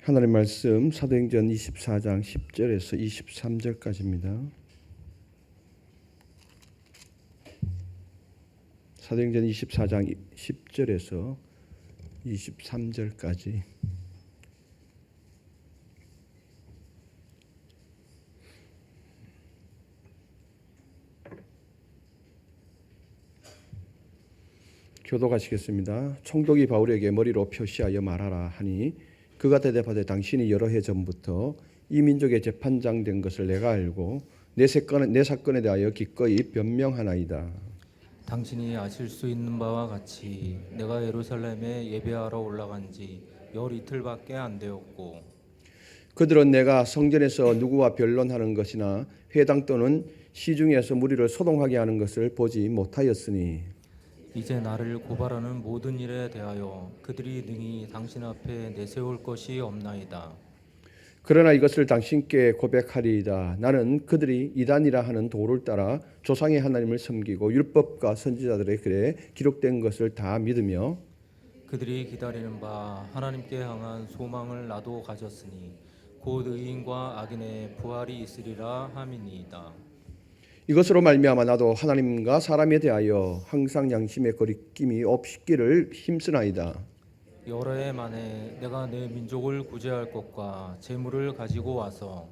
하나님 말씀 사도행전 24장 10절에서 23절까지입니다. 사도행전 24장 10절에서 23절까지. 교독하시겠습니다. 총독이 바울에게 머리로 표시하여 말하라 하니 그가 대답하되 당신이 여러 해 전부터 이 민족의 재판장 된 것을 내가 알고 내 사건에 대하여 기꺼이 변명하나이다. 당신이 아실 수 있는 바와 같이 내가 예루살렘에 예배하러 올라간 지 열 이틀밖에 안 되었고 그들은 내가 성전에서 누구와 변론하는 것이나 회당 또는 시중에서 무리를 소동하게 하는 것을 보지 못하였으니 이제 나를 고발하는 모든 일에 대하여 그들이 능히 당신 앞에 내세울 것이 없나이다. 그러나 이것을 당신께 고백하리이다. 나는 그들이 이단이라 하는 도를 따라 조상의 하나님을 섬기고 율법과 선지자들의 글에 기록된 것을 다 믿으며 그들이 기다리는 바 하나님께 향한 소망을 나도 가졌으니 곧 의인과 악인의 부활이 있으리라 함이니이다. 이것으로 말미암아 나도 하나님과 사람에 대하여 항상 양심의 거리낌이 없기를 힘쓰나이다. 여러 해 만에 내가 내 민족을 구제할 것과 재물을 가지고 와서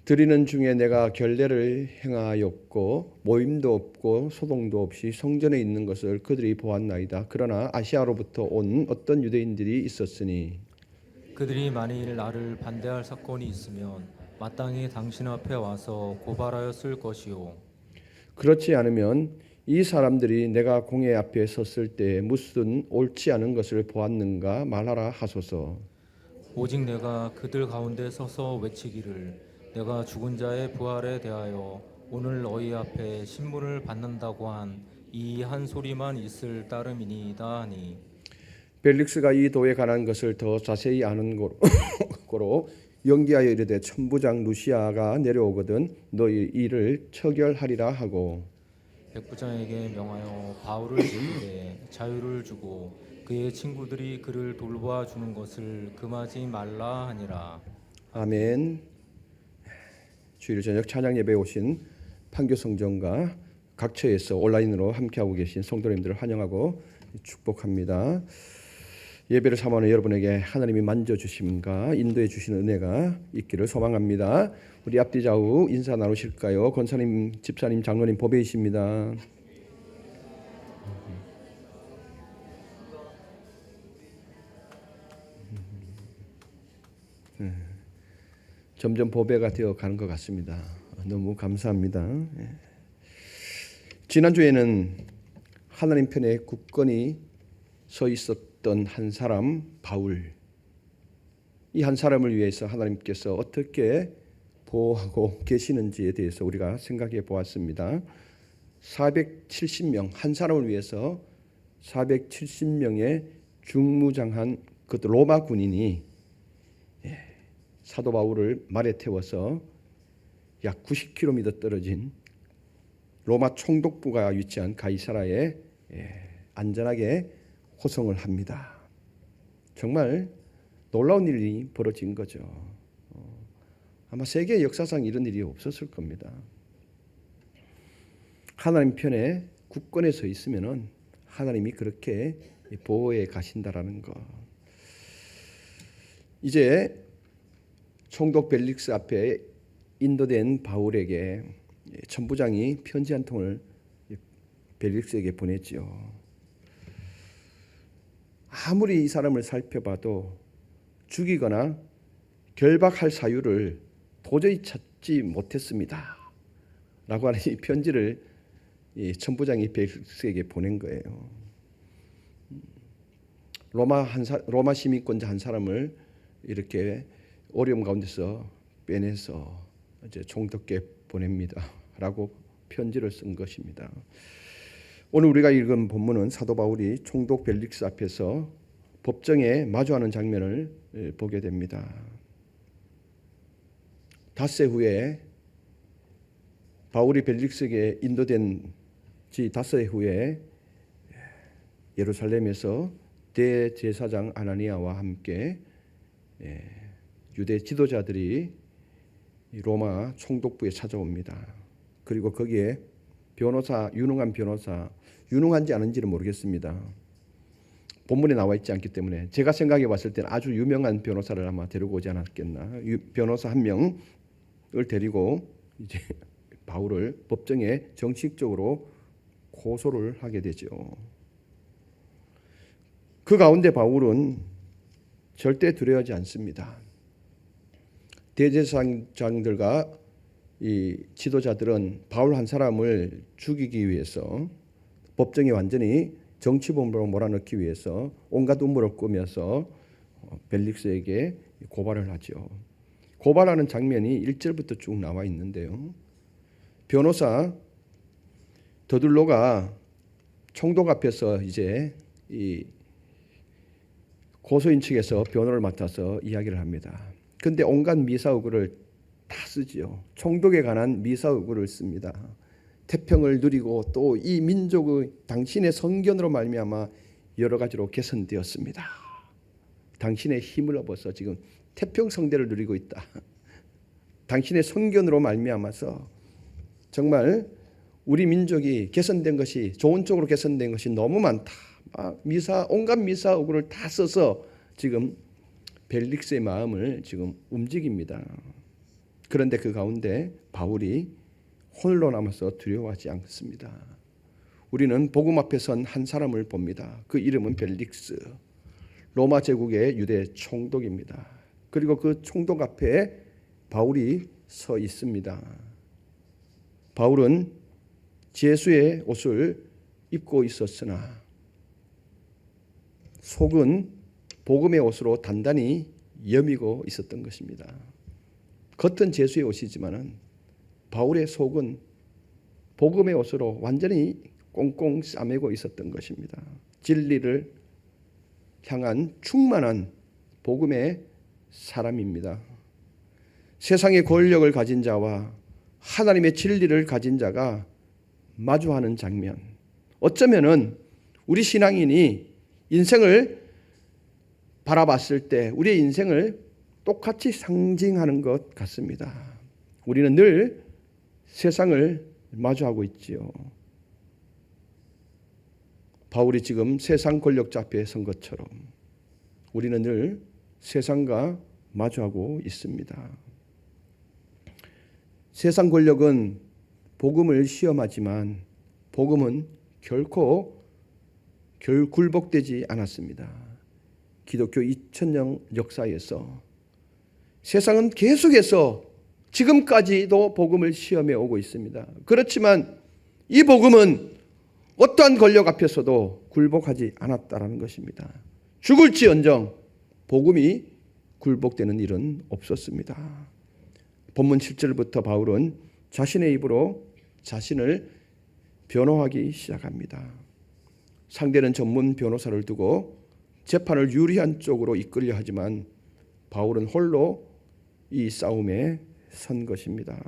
드리는 중에 내가 결례를 행하였고 모임도 없고 소동도 없이 성전에 있는 것을 그들이 보았나이다. 그러나 아시아로부터 온 어떤 유대인들이 있었으니 그들이 만일 나를 반대할 사건이 있으면 마땅히 당신 앞에 와서 고발하였을 것이요 그렇지 않으면 이 사람들이 내가 공회 앞에 섰을 때 무슨 옳지 않은 것을 보았는가 말하라 하소서. 오직 내가 그들 가운데 서서 외치기를 내가 죽은 자의 부활에 대하여 오늘 너희 앞에 신문을 받는다고 한 이 한 소리만 있을 따름이니이다 하니 벨릭스가 이 도에 관한 것을 더 자세히 아는 고로 연기하여 이르되 천부장 루시아가 내려오거든 너희 이를 처결하리라 하고 백부장에게 명하여 바울을 제기해 자유를 주고 그의 친구들이 그를 돌보아 주는 것을 금하지 말라 하니라. 아멘. 주일 저녁 찬양 예배에 오신 판교성전과 각처에서 온라인으로 함께하고 계신 성도님들을 환영하고 축복합니다. 예배를 사모하는 여러분에게 하나님이 만져주심과 인도해 주시는 은혜가 있기를 소망합니다. 우리 앞뒤 좌우 인사 나누실까요? 권사님, 집사님, 장로님 보배이십니다. 점점 보배가 되어 가는 것 같습니다. 너무 감사합니다. 지난주에는 하나님 편에 굳건히 서 있었던 한 사람 바울, 이 한 사람을 위해서 하나님께서 어떻게 보호하고 계시는지에 대해서 우리가 생각해 보았습니다. 470명, 한 사람을 위해서 470명의 중무장한 그 로마 군인이 사도 바울을 말에 태워서 약 90km 떨어진 로마 총독부가 위치한 가이사라에 안전하게 호송을 합니다. 정말 놀라운 일이 벌어진 거죠. 아마 세계 역사상 이런 일이 없었을 겁니다. 하나님 편에 굳건히 서 있으면은 하나님이 그렇게 보호해 가신다라는 것. 이제 총독 벨릭스 앞에 인도된 바울에게 천부장이 편지 한 통을 벨릭스에게 보냈지요. 아무리 이 사람을 살펴봐도 죽이거나 결박할 사유를 도저히 찾지 못했습니다. 라고 하는 이 편지를 천부장이 벨릭스에게 보낸 거예요. 로마 시민권자 한 사람을 이렇게 어려움 가운데서 빼내서 이제 총독께 보냅니다. 라고 편지를 쓴 것입니다. 오늘 우리가 읽은 본문은 사도 바울이 총독 벨릭스 앞에서 법정에 마주하는 장면을 보게 됩니다. 닷새 후에 바울이 벨릭스에게 인도된 지 닷새 후에 예루살렘에서 대제사장 아나니아와 함께 유대 지도자들이 로마 총독부에 찾아옵니다. 그리고 거기에 변호사, 유능한 변호사, 유능한지 아닌지는 모르겠습니다. 본문에 나와 있지 않기 때문에 제가 생각해 봤을 때는 아주 유명한 변호사를 아마 데리고 오지 않았겠나. 변호사 한 명을 데리고 이제 바울을 법정에 정식적으로 고소를 하게 되죠. 그 가운데 바울은 절대 두려워하지 않습니다. 대제사장들과 이 지도자들은 바울 한 사람을 죽이기 위해서 법정에 완전히 정치범으로 몰아넣기 위해서 온갖 음모를 꾸며서 벨릭스에게 고발을 하죠. 고발하는 장면이 1절부터 쭉 나와 있는데요. 변호사 더둘로가 총독 앞에서 이제 이 고소인 측에서 변호를 맡아서 이야기를 합니다. 근데 온갖 미사오구를 다 쓰지요. 총독에 관한 미사오구를 씁니다. 태평을 누리고 또 이 민족의 당신의 성견으로 말미암아 여러 가지로 개선되었습니다. 당신의 힘을 얻어서 지금 태평성대를 누리고 있다. 당신의 성견으로 말미암아서 정말 우리 민족이 개선된 것이 좋은 쪽으로 개선된 것이 너무 많다. 온갖 미사오구를 다 써서 지금 벨릭스의 마음을 지금 움직입니다. 그런데 그 가운데 바울이 홀로 남아서 두려워하지 않습니다. 우리는 복음 앞에 선 한 사람을 봅니다. 그 이름은 벨릭스, 로마 제국의 유대 총독입니다. 그리고 그 총독 앞에 바울이 서 있습니다. 바울은 제수의 옷을 입고 있었으나 속은 복음의 옷으로 단단히 여미고 있었던 것입니다. 겉은 제수의 옷이지만은 바울의 속은 복음의 옷으로 완전히 꽁꽁 싸매고 있었던 것입니다. 진리를 향한 충만한 복음의 사람입니다. 세상의 권력을 가진 자와 하나님의 진리를 가진 자가 마주하는 장면. 어쩌면은 우리 신앙인이 인생을 바라봤을 때 우리의 인생을 똑같이 상징하는 것 같습니다. 우리는 늘 세상을 마주하고 있지요. 바울이 지금 세상 권력자 앞에 선 것처럼 우리는 늘 세상과 마주하고 있습니다. 세상 권력은 복음을 시험하지만 복음은 결코 굴복되지 않았습니다. 기독교 2000년 역사에서 세상은 계속해서 지금까지도 복음을 시험해 오고 있습니다. 그렇지만 이 복음은 어떠한 권력 앞에서도 굴복하지 않았다라는 것입니다. 죽을지언정 복음이 굴복되는 일은 없었습니다. 본문 7절부터 바울은 자신의 입으로 자신을 변호하기 시작합니다. 상대는 전문 변호사를 두고 재판을 유리한 쪽으로 이끌려 하지만 바울은 홀로 이 싸움에 선 것입니다.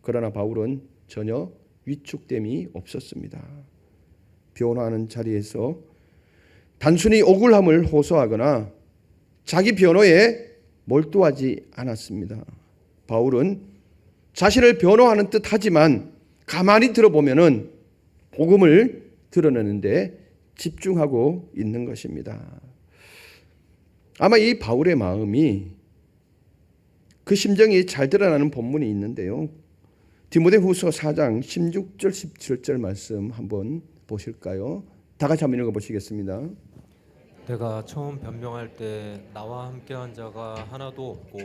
그러나 바울은 전혀 위축됨이 없었습니다. 변호하는 자리에서 단순히 억울함을 호소하거나 자기 변호에 몰두하지 않았습니다. 바울은 자신을 변호하는 듯 하지만 가만히 들어보면은 복음을 드러내는데 집중하고 있는 것입니다. 아마 이 바울의 마음이 그 심정이 잘 드러나는 본문이 있는데요. 디모데후서 4장 16절 17절 말씀 한번 보실까요? 다 같이 한번 읽어보시겠습니다. 내가 처음 변명할 때 나와 함께한 자가 하나도 없고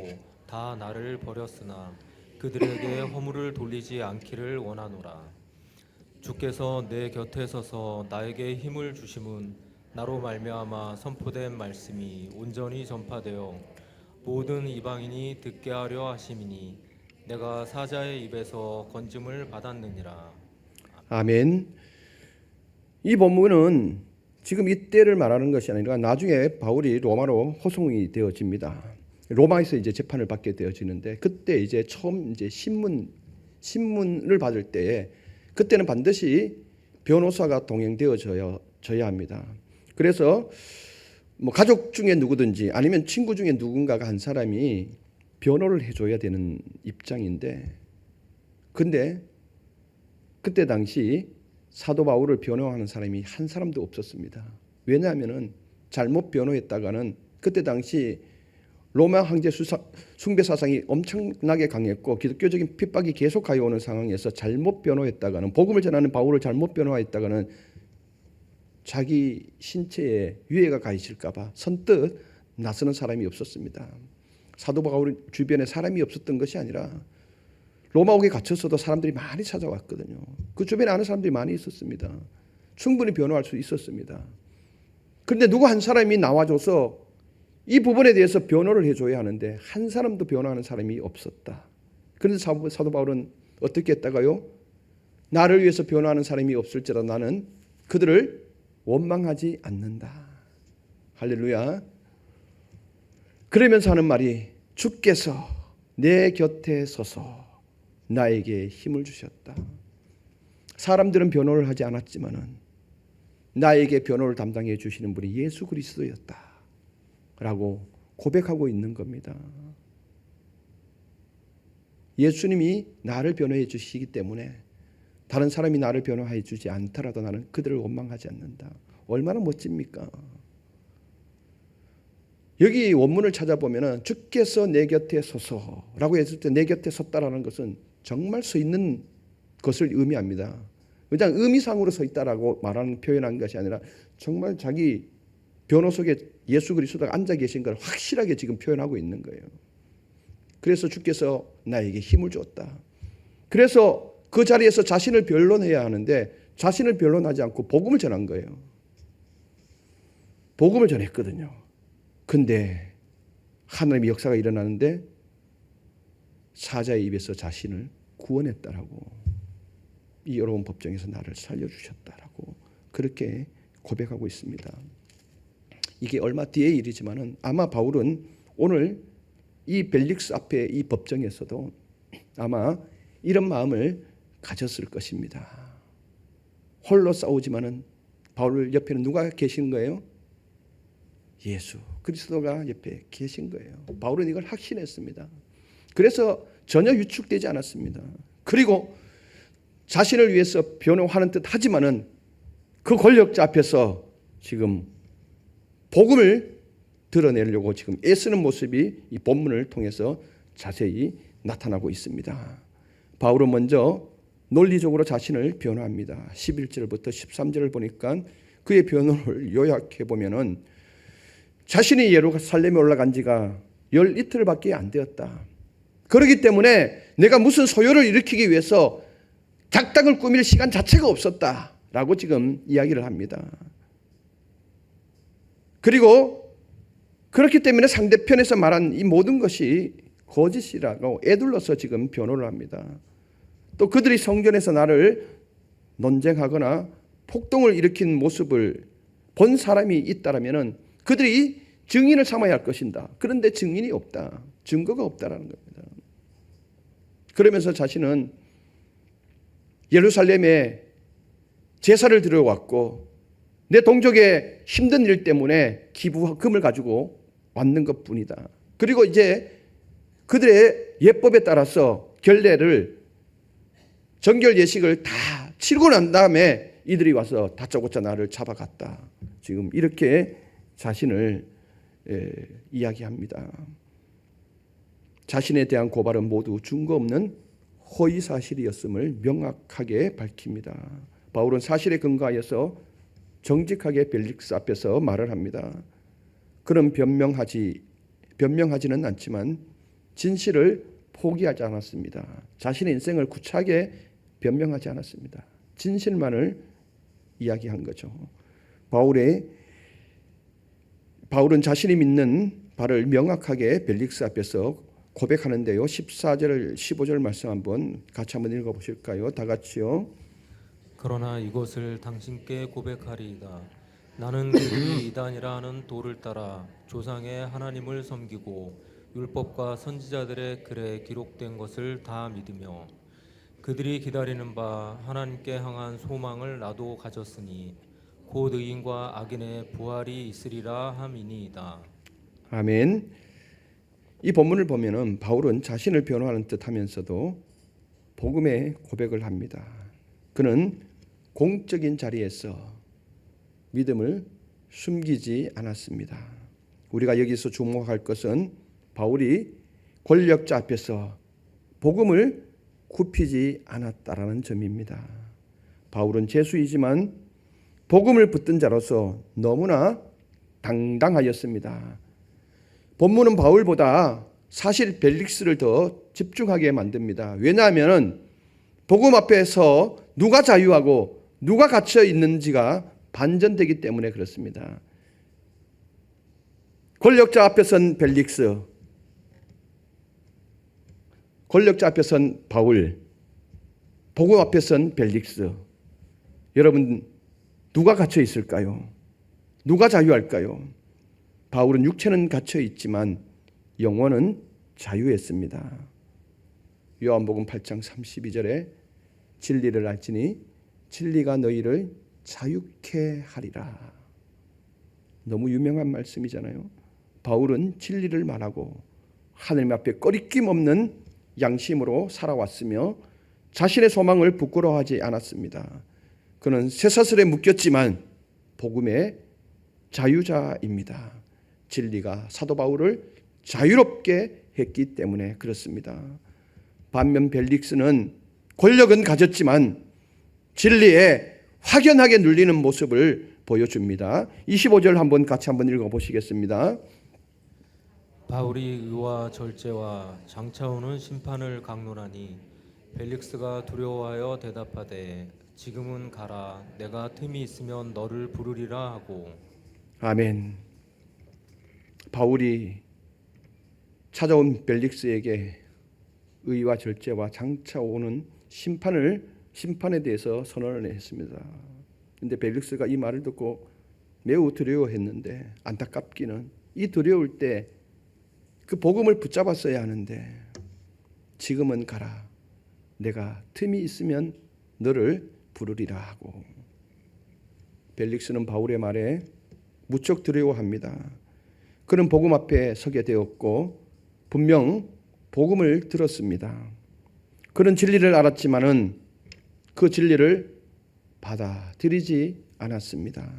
다 나를 버렸으나 그들에게 허물을 돌리지 않기를 원하노라. 주께서 내 곁에 서서 나에게 힘을 주심은 나로 말미암아 선포된 말씀이 온전히 전파되어 모든 이방인이 듣게 하려 하심이니 내가 사자의 입에서 건짐을 받았느니라. 아멘. 이 본문은 지금 이때를 말하는 것이 아니라 나중에 바울이 로마로 호송이 되어집니다. 로마에서 이제 재판을 받게 되어지는데 그때 이제 처음 이제 신문을 받을 때에 그때는 반드시 변호사가 동행되어져야 합니다. 그래서 뭐 가족 중에 누구든지 아니면 친구 중에 누군가가 한 사람이 변호를 해줘야 되는 입장인데, 근데 그때 당시 사도 바울을 변호하는 사람이 한 사람도 없었습니다. 왜냐하면은 잘못 변호했다가는 그때 당시 로마 황제 숭배 사상이 엄청나게 강했고 기독교적인 핍박이 계속 가해오는 상황에서 잘못 변호했다가는, 복음을 전하는 바울을 잘못 변호했다가는 자기 신체에 유해가 가해질까 봐 선뜻 나서는 사람이 없었습니다. 사도 바울 주변에 사람이 없었던 것이 아니라 로마옥에 갇혔어도 사람들이 많이 찾아왔거든요. 그 주변에 아는 사람들이 많이 있었습니다. 충분히 변호할 수 있었습니다. 그런데 누구 한 사람이 나와줘서 이 부분에 대해서 변호를 해줘야 하는데 한 사람도 변호하는 사람이 없었다. 그래서 사도 바울은 어떻게 했다가요? 나를 위해서 변호하는 사람이 없을지라도 나는 그들을 원망하지 않는다. 할렐루야. 그러면서 하는 말이, 주께서 내 곁에 서서 나에게 힘을 주셨다. 사람들은 변호를 하지 않았지만은 나에게 변호를 담당해 주시는 분이 예수 그리스도였다 라고 고백하고 있는 겁니다. 예수님이 나를 변호해 주시기 때문에 다른 사람이 나를 변호해 주지 않더라도 나는 그들을 원망하지 않는다. 얼마나 멋집니까? 여기 원문을 찾아보면 주께서 내 곁에 서서라고 했을 때 내 곁에 섰다라는 것은 정말 서 있는 것을 의미합니다. 그냥 의미상으로 서 있다라고 말하는 표현한 것이 아니라 정말 자기 변호 속에 예수 그리스도가 앉아 계신 걸 확실하게 지금 표현하고 있는 거예요. 그래서 주께서 나에게 힘을 줬다. 그래서 그 자리에서 자신을 변론해야 하는데 자신을 변론하지 않고 복음을 전한 거예요. 복음을 전했거든요. 근데 하나님의 역사가 일어나는데 사자의 입에서 자신을 구원했다라고, 이 어려운 법정에서 나를 살려주셨다라고 그렇게 고백하고 있습니다. 이게 얼마 뒤의 일이지만은 아마 바울은 오늘 이 벨릭스 앞에 이 법정에서도 아마 이런 마음을 가졌을 것입니다. 홀로 싸우지만은 바울 옆에는 누가 계신 거예요? 예수 그리스도가 옆에 계신 거예요. 바울은 이걸 확신했습니다. 그래서 전혀 위축되지 않았습니다. 그리고 자신을 위해서 변호하는 듯 하지만은 그 권력자 앞에서 지금 복음을 드러내려고 지금 애쓰는 모습이 이 본문을 통해서 자세히 나타나고 있습니다. 바울은 먼저 논리적으로 자신을 변호합니다. 11절부터 13절을 보니까 그의 변호를 요약해 보면은 자신이 예루살렘에 올라간 지가 열 이틀밖에 안 되었다. 그렇기 때문에 내가 무슨 소요를 일으키기 위해서 작당을 꾸밀 시간 자체가 없었다라고 지금 이야기를 합니다. 그리고 그렇기 때문에 상대편에서 말한 이 모든 것이 거짓이라고 애둘러서 지금 변호를 합니다. 또 그들이 성전에서 나를 논쟁하거나 폭동을 일으킨 모습을 본 사람이 있다라면은 그들이 증인을 삼아야 할 것인다. 그런데 증인이 없다. 증거가 없다라는 겁니다. 그러면서 자신은 예루살렘에 제사를 드려왔고 내 동족의 힘든 일 때문에 기부금을 가지고 왔는 것뿐이다. 그리고 이제 그들의 예법에 따라서 결례를 정결 예식을 다 치르고 난 다음에 이들이 와서 다짜고짜 나를 잡아갔다. 지금 이렇게 자신을 이야기합니다. 자신에 대한 고발은 모두 증거 없는 허위 사실이었음을 명확하게 밝힙니다. 바울은 사실에 근거하여서 정직하게 벨릭스 앞에서 말을 합니다. 그는 변명하지는 않지만 진실을 포기하지 않았습니다. 자신의 인생을 구차하게 변명하지 않았습니다. 진실만을 이야기한 거죠. 바울은 자신이 믿는 바를 명확하게 벨릭스 앞에서 고백하는데요. 14절, 15절 말씀 한번 같이 한번 읽어보실까요? 다 같이요. 그러나 이것을 당신께 고백하리이다. 나는 그들이 이단이라 하는 도를 따라 조상의 하나님을 섬기고 율법과 선지자들의 글에 기록된 것을 다 믿으며 그들이 기다리는 바 하나님께 향한 소망을 나도 가졌으니 곧 의인과 악인의 부활이 있으리라 함이니이다. 아멘. 이 본문을 보면은 바울은 자신을 변호하는 듯하면서도 복음의 고백을 합니다. 그는 공적인 자리에서 믿음을 숨기지 않았습니다. 우리가 여기서 주목할 것은 바울이 권력자 앞에서 복음을 굽히지 않았다라는 점입니다. 바울은 죄수이지만 복음을 붙든 자로서 너무나 당당하였습니다. 본문은 바울보다 사실 벨릭스를 더 집중하게 만듭니다. 왜냐하면 복음 앞에서 누가 자유하고 누가 갇혀 있는지가 반전되기 때문에 그렇습니다. 권력자 앞에 선 벨릭스, 권력자 앞에 선 바울, 복음 앞에 선 벨릭스. 여러분, 누가 갇혀 있을까요? 누가 자유할까요? 바울은 육체는 갇혀 있지만 영혼은 자유했습니다. 요한복음 8장 32절에 진리를 알지니 진리가 너희를 자유케 하리라. 너무 유명한 말씀이잖아요. 바울은 진리를 말하고 하나님 앞에 꺼리낌 없는 양심으로 살아왔으며 자신의 소망을 부끄러워하지 않았습니다. 그는 쇠사슬에 묶였지만 복음의 자유자입니다. 진리가 사도 바울을 자유롭게 했기 때문에 그렇습니다. 반면 벨릭스는 권력은 가졌지만 진리에 확연하게 눌리는 모습을 보여줍니다. 25절 같이 한번 읽어보시겠습니다. 바울이 의와 절제와 장차오는 심판을 강론하니 벨릭스가 두려워하여 대답하되 지금은 가라 내가 틈이 있으면 너를 부르리라 하고. 아멘. 바울이 찾아온 벨릭스에게 의와 절제와 장차 오는 심판에 대해서 선언을 했습니다. 근데 벨릭스가 이 말을 듣고 매우 두려워했는데, 안타깝기는 이 두려울 때 그 복음을 붙잡았어야 하는데, 지금은 가라 내가 틈이 있으면 너를 부르리라 하고. 벨릭스는 바울의 말에 무척 두려워합니다. 그는 복음 앞에 서게 되었고 분명 복음을 들었습니다. 그는 진리를 알았지만은 그 진리를 받아들이지 않았습니다.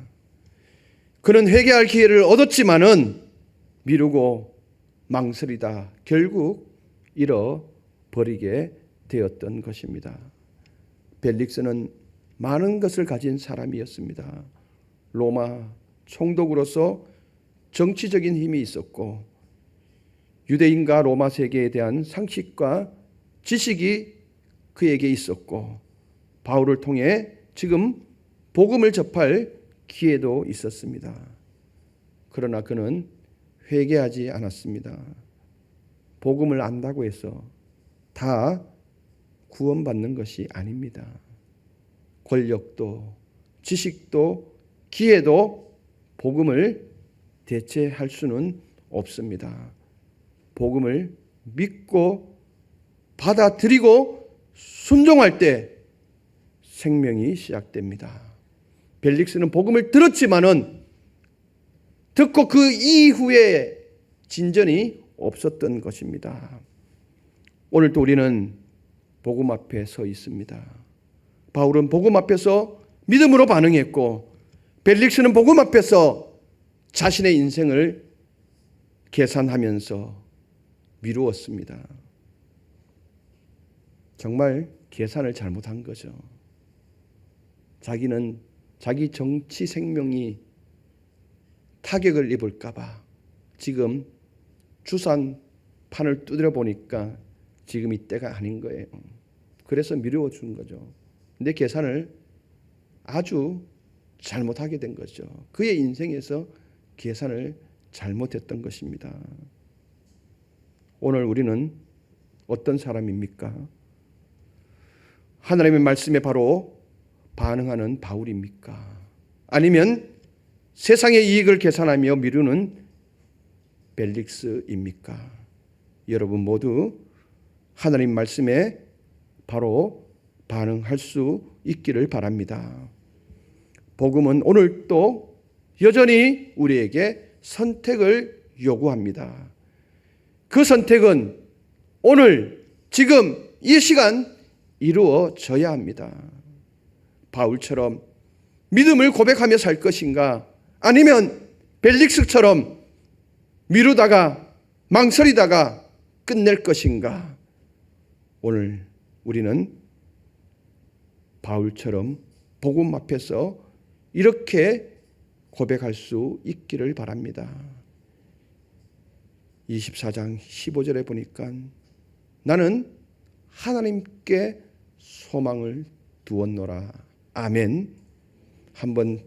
그는 회개할 기회를 얻었지만은 미루고 망설이다 결국 잃어버리게 되었던 것입니다. 벨릭스는 많은 것을 가진 사람이었습니다. 로마 총독으로서 정치적인 힘이 있었고 유대인과 로마 세계에 대한 상식과 지식이 그에게 있었고 바울을 통해 지금 복음을 접할 기회도 있었습니다. 그러나 그는 회개하지 않았습니다. 복음을 안다고 해서 다 구원받는 것이 아닙니다. 권력도 지식도 기회도 복음을 대체할 수는 없습니다. 복음을 믿고 받아들이고 순종할 때 생명이 시작됩니다. 벨릭스는 복음을 들었지만은 듣고 그 이후에 진전이 없었던 것입니다. 오늘도 우리는 복음 앞에 서 있습니다. 바울은 복음 앞에서 믿음으로 반응했고 벨릭스는 복음 앞에서 자신의 인생을 계산하면서 미루었습니다. 정말 계산을 잘못한 거죠. 자기는 자기 정치 생명이 타격을 입을까봐 지금 주산판을 두드려 보니까 지금 이때가 아닌 거예요. 그래서 미루어 준 거죠. 근데 계산을 아주 잘못하게 된 거죠. 그의 인생에서 계산을 잘못했던 것입니다. 오늘 우리는 어떤 사람입니까? 하나님의 말씀에 바로 반응하는 바울입니까? 아니면 세상의 이익을 계산하며 미루는 벨릭스입니까? 여러분 모두 하나님 말씀에 바로 반응할 수 있기를 바랍니다. 복음은 오늘 또 여전히 우리에게 선택을 요구합니다. 그 선택은 오늘 지금 이 시간 이루어져야 합니다. 바울처럼 믿음을 고백하며 살 것인가, 아니면 벨릭스처럼 미루다가 망설이다가 끝낼 것인가. 오늘 우리는 바울처럼 복음 앞에서 이렇게 고백할 수 있기를 바랍니다. 24장 15절에 보니까 나는 하나님께 소망을 두었노라. 아멘. 한번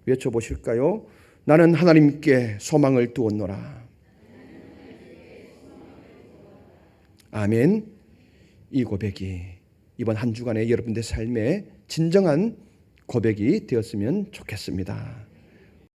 외쳐보실까요? 나는 하나님께 소망을 두었노라. 아멘. 이 고백이 이번 한 주간의 여러분들의 삶에 진정한 고백이 되었으면 좋겠습니다.